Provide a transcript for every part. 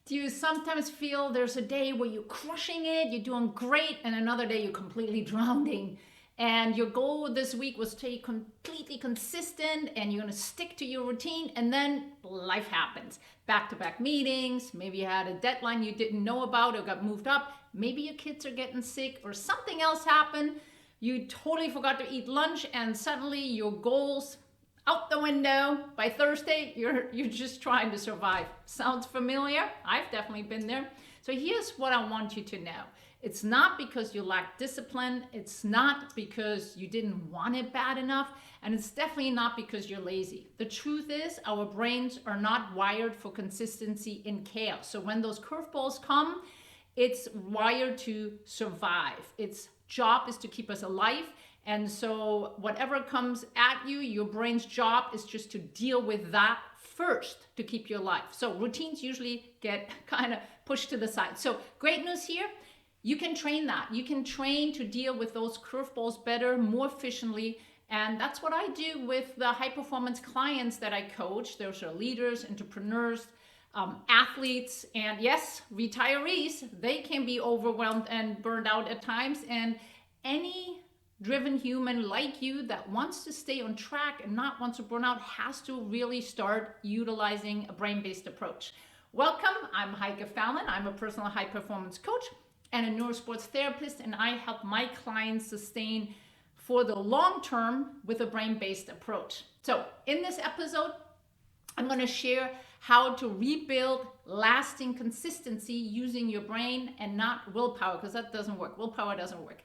Do you sometimes feel there's a day where you're crushing it, you're doing great, and another day you're completely drowning? And your goal this week was to stay completely consistent and you're going to stick to your routine, and then life happens. Back to back meetings, maybe you had a deadline you didn't know about or got moved up, maybe your kids are getting sick or something else happened. You totally forgot to eat lunch, and suddenly your goals out the window. By Thursday, you're just trying to survive. Sounds familiar? I've definitely been there. So here's what I want you to know. It's not because you lack discipline. It's not because you didn't want it bad enough. And it's definitely not because you're lazy. The truth is, our brains are not wired for consistency in chaos. So when those curveballs come, it's wired to survive. Its job is to keep us alive. And so whatever comes at you, your brain's job is just to deal with that first to keep you alive. So routines usually get kind of pushed to the side. So great news here. You can train that. You can train to deal with those curveballs better, more efficiently. And that's what I do with the high performance clients that I coach. Those are leaders, entrepreneurs, athletes, and yes, retirees. They can be overwhelmed and burned out at times. And any driven human like you that wants to stay on track and not wants to burn out has to really start utilizing a brain-based approach. Welcome, I'm Heike Fallon. I'm a personal high performance coach and a neurosports therapist, and I help my clients sustain for the long term with a brain-based approach. So in this episode, I'm going to share how to rebuild lasting consistency using your brain and not willpower, because that doesn't work. Willpower doesn't work.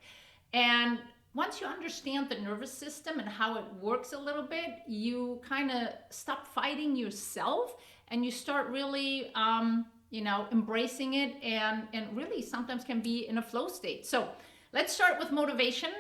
And once you understand the nervous system and how it works a little bit, you kind of stop fighting yourself and you start really, embracing it and really sometimes can be in a flow state. So let's start with motivation.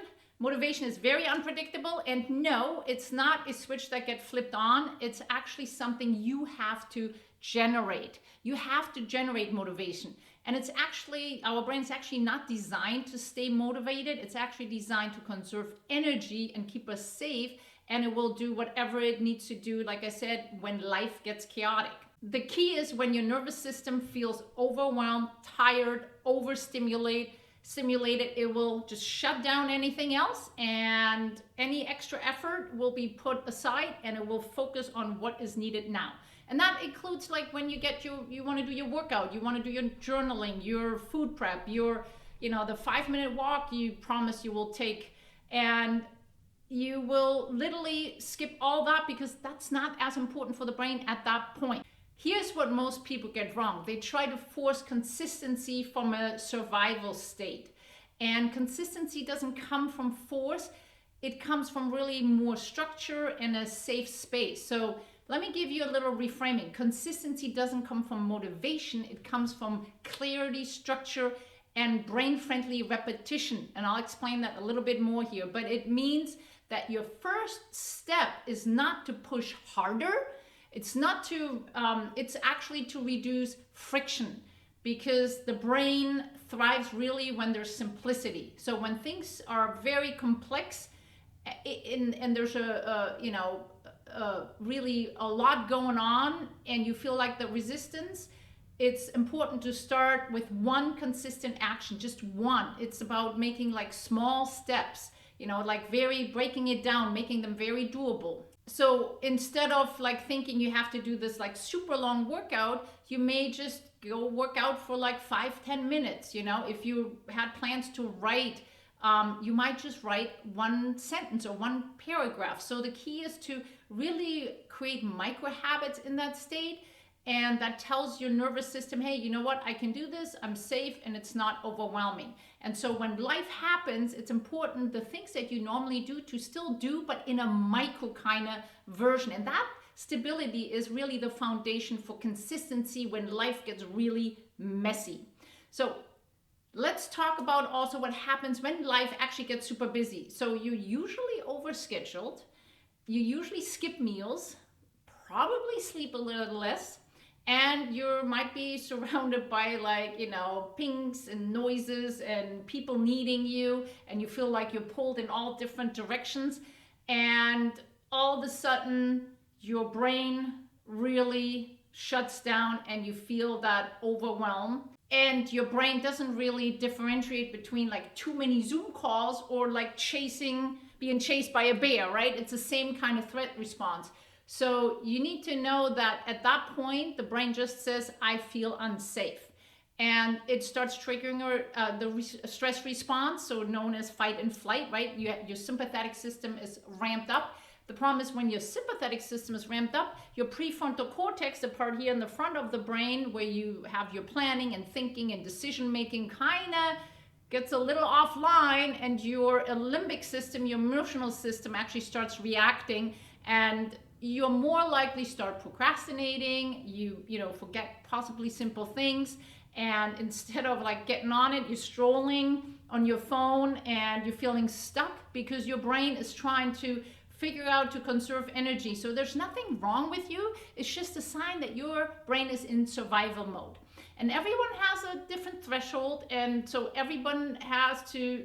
Motivation is very unpredictable, and no, it's not a switch that gets flipped on. It's actually something you have to generate. You have to generate motivation. And it's actually, our brain's actually not designed to stay motivated. It's actually designed to conserve energy and keep us safe. And it will do whatever it needs to do, like I said, when life gets chaotic. The key is when your nervous system feels overwhelmed, tired, overstimulated, it will just shut down anything else, and any extra effort will be put aside and it will focus on what is needed now. And that includes like when you want to do your workout, you want to do your journaling, your food prep, the 5-minute walk you promise you will take. And you will literally skip all that because that's not as important for the brain at that point. Here's what most people get wrong. They try to force consistency from a survival state. And consistency doesn't come from force. It comes from really more structure and a safe space. So let me give you a little reframing. Consistency doesn't come from motivation. It comes from clarity, structure, and brain-friendly repetition. And I'll explain that a little bit more here. But it means that your first step is not to push harder. It's actually to reduce friction, because the brain thrives really when there's simplicity. So when things are very complex and there's really a lot going on and you feel like the resistance, it's important to start with one consistent action, just one. It's about making like small steps, breaking it down, making them very doable. So instead of like thinking you have to do this like super long workout, you may just go work out for like 5-10 minutes. If you had plans to write, you might just write one sentence or one paragraph. So the key is to really create micro habits in that state. And that tells your nervous system, hey, you know what? I can do this. I'm safe and it's not overwhelming. And so when life happens, it's important the things that you normally do to still do, but in a micro kind of version. And that stability is really the foundation for consistency when life gets really messy. So let's talk about also what happens when life actually gets super busy. So you're usually overscheduled. You usually skip meals, probably sleep a little less. And you might be surrounded by pings and noises and people needing you, and you feel like you're pulled in all different directions. And all of a sudden, your brain really shuts down and you feel that overwhelm. And your brain doesn't really differentiate between like too many Zoom calls or like being chased by a bear, right? It's the same kind of threat response. So you need to know that at that point, the brain just says, I feel unsafe. And it starts triggering the stress response, so known as fight and flight, right? Your sympathetic system is ramped up. The problem is when your sympathetic system is ramped up, your prefrontal cortex, the part here in the front of the brain where you have your planning and thinking and decision making, kind of gets a little offline, and your limbic system, your emotional system, actually starts reacting, and you're more likely start procrastinating. You forget possibly simple things, and instead of like getting on it, you're strolling on your phone and you're feeling stuck because your brain is trying to figure out to conserve energy. So there's nothing wrong with you. It's just a sign that your brain is in survival mode. And everyone has a different threshold, and so everyone has to,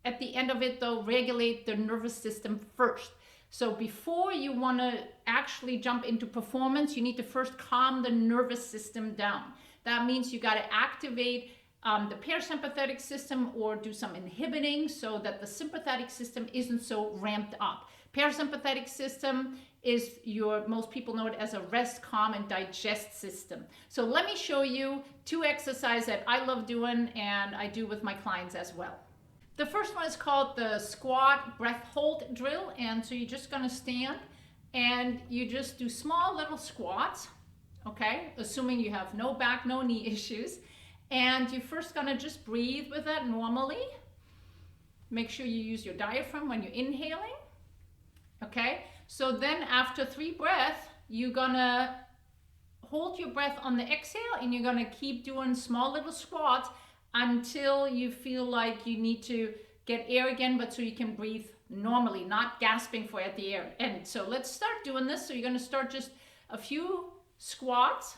at the end of it though, regulate their nervous system first. So before you want to actually jump into performance, you need to first calm the nervous system down. That means you got to activate the parasympathetic system or do some inhibiting so that the sympathetic system isn't so ramped up. Parasympathetic system is most people know it as a rest, calm, and digest system. So let me show you 2 exercises that I love doing and I do with my clients as well. The first one is called the squat breath hold drill. And so you're just going to stand and you just do small little squats, okay? Assuming you have no back, no knee issues. And you're first going to just breathe with that normally. Make sure you use your diaphragm when you're inhaling, okay? So then after 3 breaths, you're going to hold your breath on the exhale and you're going to keep doing small little squats until you feel like you need to get air again, but so you can breathe normally, not gasping for at the end. So let's start doing this. So you're going to start just a few squats,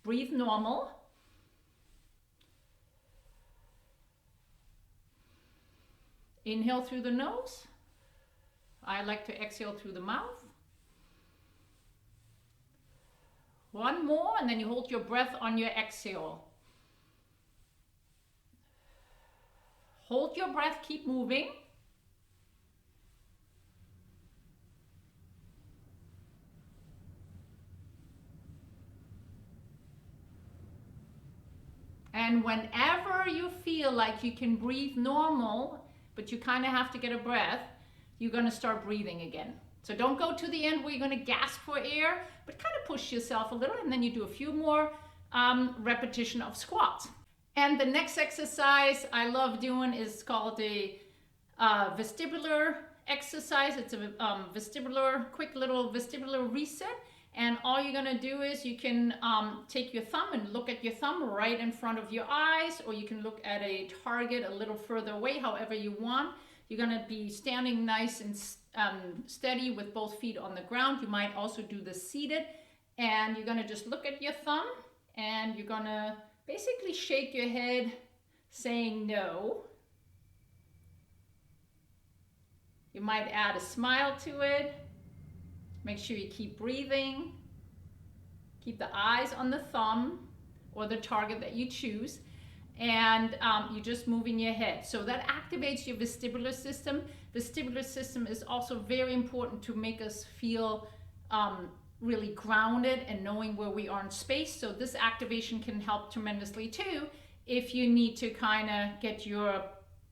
breathe normal. Inhale through the nose. I like to exhale through the mouth. 1 more, and then you hold your breath on your exhale. Hold your breath, keep moving. And whenever you feel like you can breathe normal, but you kind of have to get a breath, you're going to start breathing again. So don't go to the end where you're going to gasp for air, but kind of push yourself a little, and then you do a few more repetition of squats. And the next exercise I love doing is called a vestibular exercise. It's a quick little vestibular reset. And all you're gonna do is you can take your thumb and look at your thumb right in front of your eyes, or you can look at a target a little further away, however you want. You're gonna be standing nice and steady with both feet on the ground. You might also do the seated, and you're gonna just look at your thumb and you're gonna basically shake your head saying no. You might add a smile to it. Make sure you keep breathing. Keep the eyes on the thumb or the target that you choose. And you're just moving your head. So that activates your vestibular system. Vestibular system is also very important to make us feel really grounded and knowing where we are in space. So this activation can help tremendously too if you need to kind of get your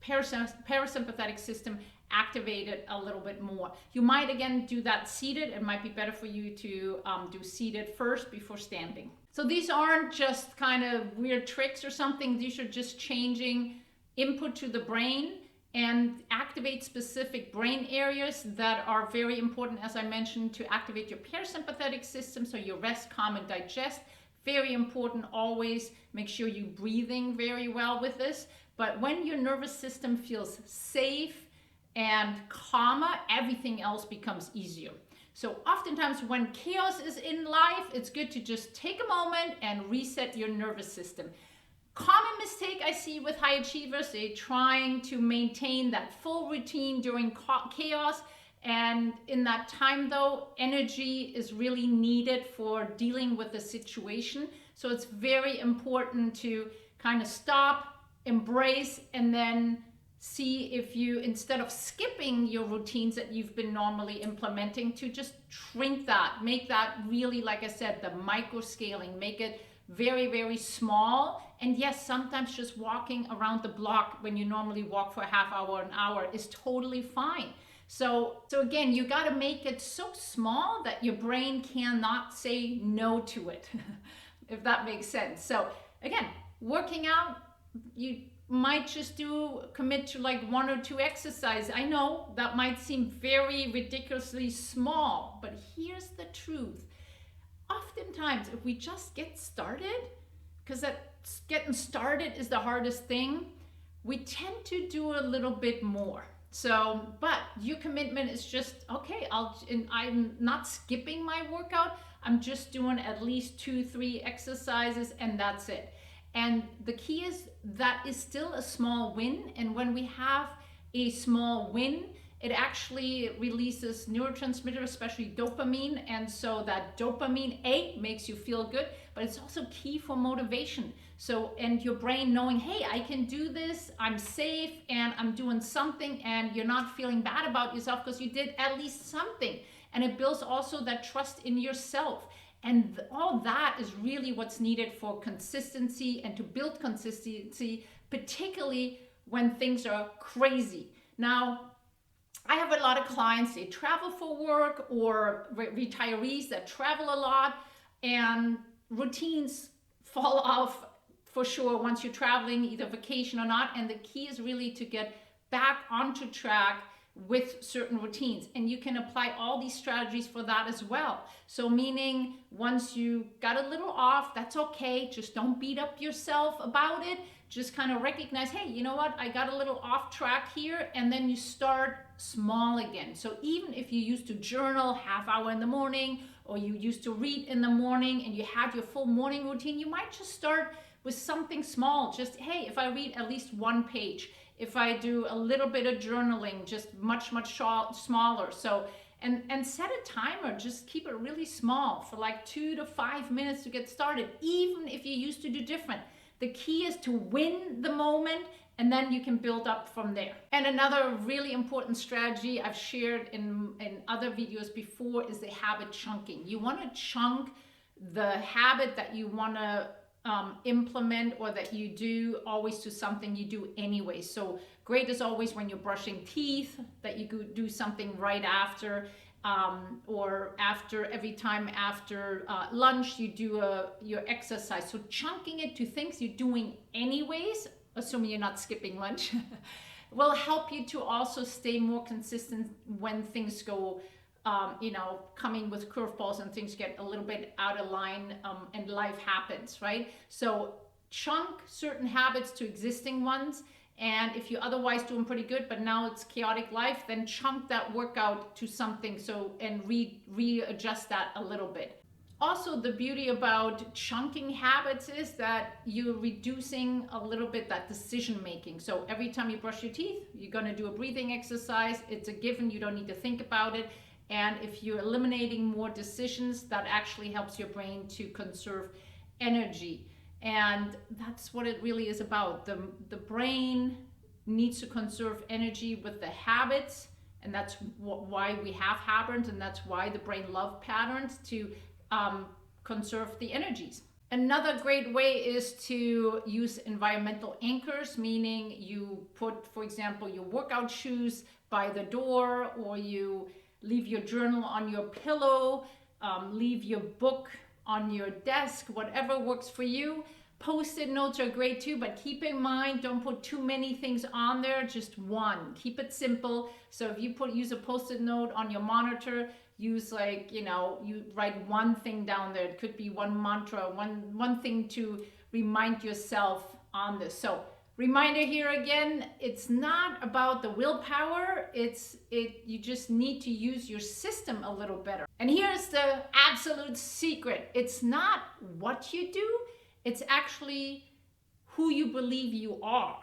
parasympathetic system activated a little bit more. You might again do that seated. It might be better for you to do seated first before standing. So these aren't just kind of weird tricks or something. These are just changing input to the brain and activate specific brain areas that are very important, as I mentioned, to activate your parasympathetic system, so your rest, calm, and digest. Very important, always make sure you're breathing very well with this. But when your nervous system feels safe and calmer, everything else becomes easier. So oftentimes when chaos is in life, it's good to just take a moment and reset your nervous system. Common mistake I see with high achievers, they're trying to maintain that full routine during chaos, And in that time though, energy is really needed for dealing with the situation. So it's very important to kind of stop, embrace, and then see if you, instead of skipping your routines that you've been normally implementing, to just shrink that, make that really, like I said, the micro scaling, make it very, very small. And yes, sometimes just walking around the block when you normally walk for a half hour, an hour, is totally fine. So again, you got to make it so small that your brain cannot say no to it, if that makes sense. So again, working out, you might just commit to like 1 or 2 exercises. I know that might seem very ridiculously small, but here's the truth. Oftentimes, if we just get started, because that getting started is the hardest thing, we tend to do a little bit more. So, but your commitment is just, okay, I'm not skipping my workout. I'm just doing at least 2-3 exercises, and that's it. And the key is that is still a small win. And when we have a small win, it actually releases neurotransmitters, especially dopamine. And so that dopamine, makes you feel good, but it's also key for motivation. So, and your brain knowing, hey, I can do this, I'm safe, and I'm doing something, and you're not feeling bad about yourself because you did at least something. And it builds also that trust in yourself. And all that is really what's needed for consistency and to build consistency, particularly when things are crazy. Now, I have a lot of clients, they travel for work, or retirees that travel a lot, and routines fall off for sure once you're traveling, either vacation or not. And the key is really to get back onto track with certain routines, and you can apply all these strategies for that as well. So meaning, once you got a little off, that's okay, just don't beat up yourself about it. Just kind of recognize, hey, you know what, I got a little off track here, and then you start small again. So even if you used to journal half hour in the morning, or you used to read in the morning, and you have your full morning routine, you might just start with something small. Just, hey, if I read at least 1 page, if I do a little bit of journaling, just much smaller. So, and set a timer, just keep it really small for like 2 to 5 minutes to get started, even if you used to do different. The key is to win the moment, and then you can build up from there. And another really important strategy I've shared in other videos before is the habit chunking. You want to chunk the habit that you want to implement, or that you do always, to something you do anyway. So great is always when you're brushing teeth, that you could do something right after, or after, every time after lunch you do your exercise. So chunking it to things you're doing anyways, assuming you're not skipping lunch, will help you to also stay more consistent when things go coming with curveballs and things get a little bit out of line, and life happens, right? So chunk certain habits to existing ones. And if you're otherwise doing pretty good, but now it's chaotic life, then chunk that workout to something. So, and readjust that a little bit. Also, the beauty about chunking habits is that you're reducing a little bit that decision making. So every time you brush your teeth, you're going to do a breathing exercise. It's a given. You don't need to think about it. And if you're eliminating more decisions, that actually helps your brain to conserve energy. And that's what it really is about. The brain needs to conserve energy with the habits, and that's why we have habits, and that's why the brain loves patterns, to conserve the energies. Another great way is to use environmental anchors, meaning you put, for example, your workout shoes by the door, or you leave your journal on your pillow, leave your book on your desk, whatever works for you. Post-it notes are great too, but keep in mind, don't put too many things on there, just one. Keep it simple. So if you use a post-it note on your monitor, use you write one thing down there. It could be one mantra, one thing to remind yourself on this. So reminder here again, it's not about the willpower, you just need to use your system a little better. And here's the absolute secret. It's not what you do, it's actually who you believe you are.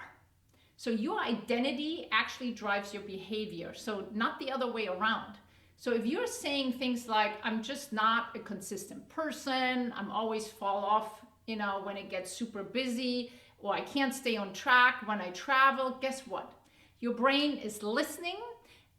So your identity actually drives your behavior. So not the other way around. So if you're saying things like, I'm just not a consistent person, I'm always fall off, when it gets super busy, or I can't stay on track when I travel, guess what? Your brain is listening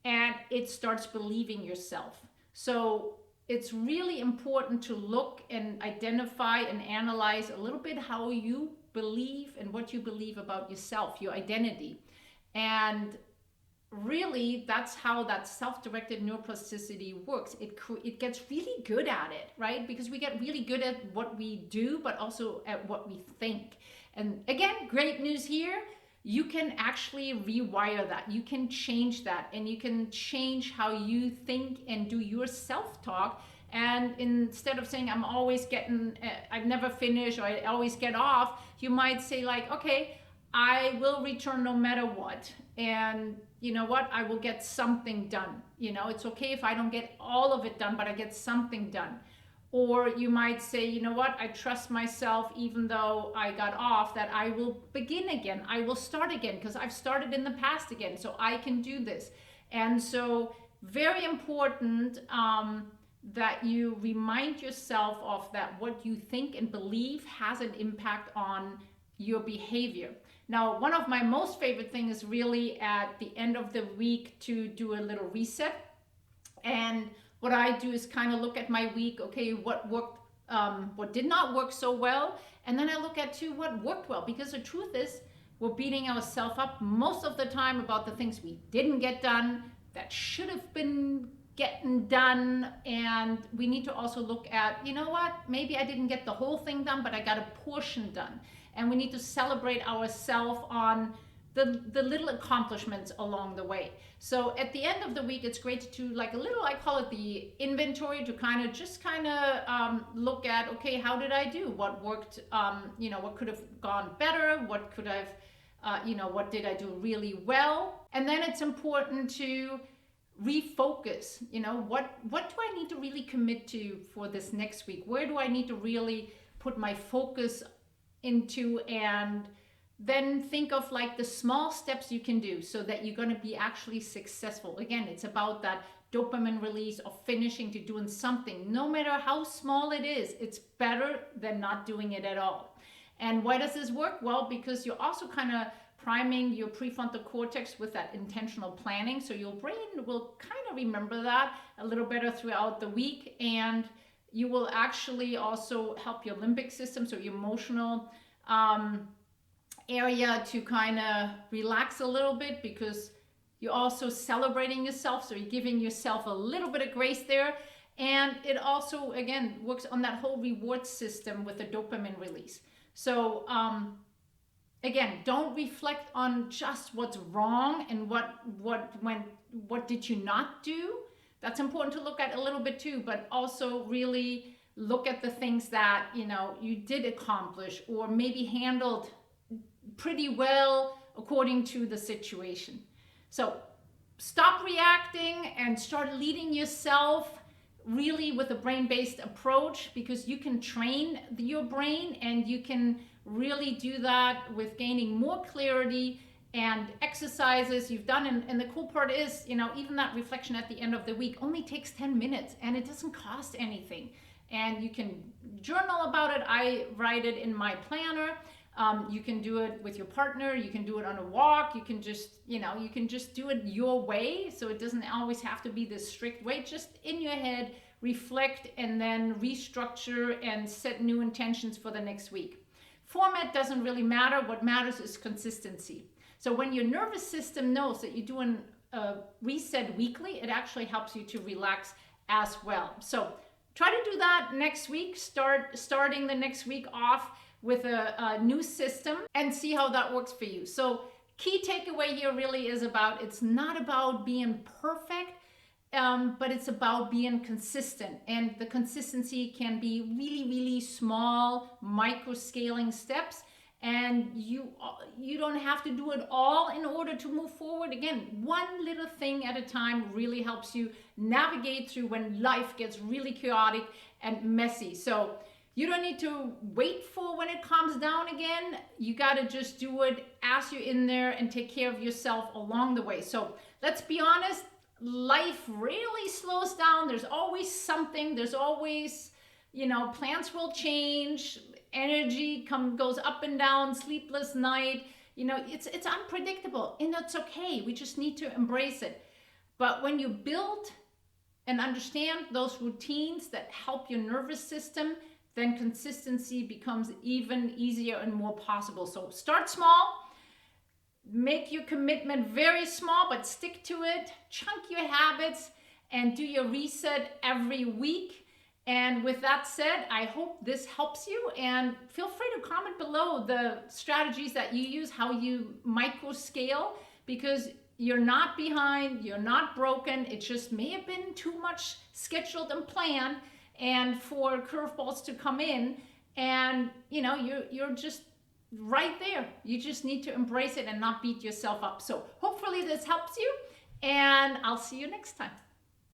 and it starts believing yourself. So it's really important to look and identify and analyze a little bit how you believe and what you believe about yourself, your identity. And really, that's how that self-directed neuroplasticity works. It gets really good at it, right? Because we get really good at what we do, but also at what we think. And again, great news here. You can actually rewire that. You can change that, and you can change how you think and do your self-talk. And instead of saying, I've never finished, or I always get off, you might say like, okay, I will return no matter what. And you know what? I will get something done. It's okay if I don't get all of it done, but I get something done. Or you might say, you know what? I trust myself, even though I got off, that I will begin again. I will start again because I've started in the past again. So I can do this. And so very important that you remind yourself of that what you think and believe has an impact on your behavior. Now, one of my most favorite things is really at the end of the week to do a little reset. And what I do is kind of look at my week, okay, what worked, what did not work so well. And then I look at too what worked well, because the truth is we're beating ourselves up most of the time about the things we didn't get done that should have been getting done. And we need to also look at, you know what, maybe I didn't get the whole thing done, but I got a portion done. And we need to celebrate ourselves on the little accomplishments along the way. So at the end of the week, it's great to do like a little, I call it the inventory, to kind of look at, okay, how did I do? What worked? What could have gone better? What could have, what did I do really well? And then it's important to refocus. What do I need to really commit to for this next week? Where do I need to really put my focus into? And then think of like the small steps you can do so that you're going to be actually successful. Again, it's about that dopamine release of finishing, to doing something. No matter how small it is, it's better than not doing it at all. And why does this work? Well, because you're also kind of priming your prefrontal cortex with that intentional planning. So your brain will kind of remember that a little better throughout the week. And you will actually also help your limbic system, so your emotional area, to kind of relax a little bit, because you're also celebrating yourself. So you're giving yourself a little bit of grace there. And it also, again, works on that whole reward system with the dopamine release. So again, don't reflect on just what's wrong and what did you not do. That's important to look at a little bit too, but also really look at the things that you did accomplish, or maybe handled pretty well according to the situation. So stop reacting and start leading yourself really with a brain-based approach, because you can train your brain, and you can really do that with gaining more clarity and exercises you've done. And the cool part is, even that reflection at the end of the week only takes 10 minutes and it doesn't cost anything. And you can journal about it. I write it in my planner. You can do it with your partner. You can do it on a walk. You can just, you can just do it your way. So it doesn't always have to be this strict way. Just in your head, reflect, and then restructure and set new intentions for the next week. Format doesn't really matter. What matters is consistency. So when your nervous system knows that you're doing a reset weekly, it actually helps you to relax as well. So try to do that next week. Starting the next week off with a new system, and see how that works for you. So key takeaway here really is about, it's not about being perfect, but it's about being consistent. And the consistency can be really, really small, micro scaling steps. And you don't have to do it all in order to move forward. Again, one little thing at a time really helps you navigate through when life gets really chaotic and messy. So You don't need to wait for when it calms down again. You got to just do it as you're in there and take care of yourself along the way. So let's be honest, life really slows down. There's always something. There's always, plans will change. Energy goes up and down, sleepless night. It's unpredictable, and that's okay. We just need to embrace it. But when you build and understand those routines that help your nervous system, then consistency becomes even easier and more possible. So start small, make your commitment very small, but stick to it, chunk your habits, and do your reset every week. And with that said, I hope this helps you, and feel free to comment below the strategies that you use, how you micro scale, because you're not behind, you're not broken. It just may have been too much scheduled and planned, and for curveballs to come in, and you're just right there. You just need to embrace it and not beat yourself up. So hopefully this helps you, and I'll see you next time.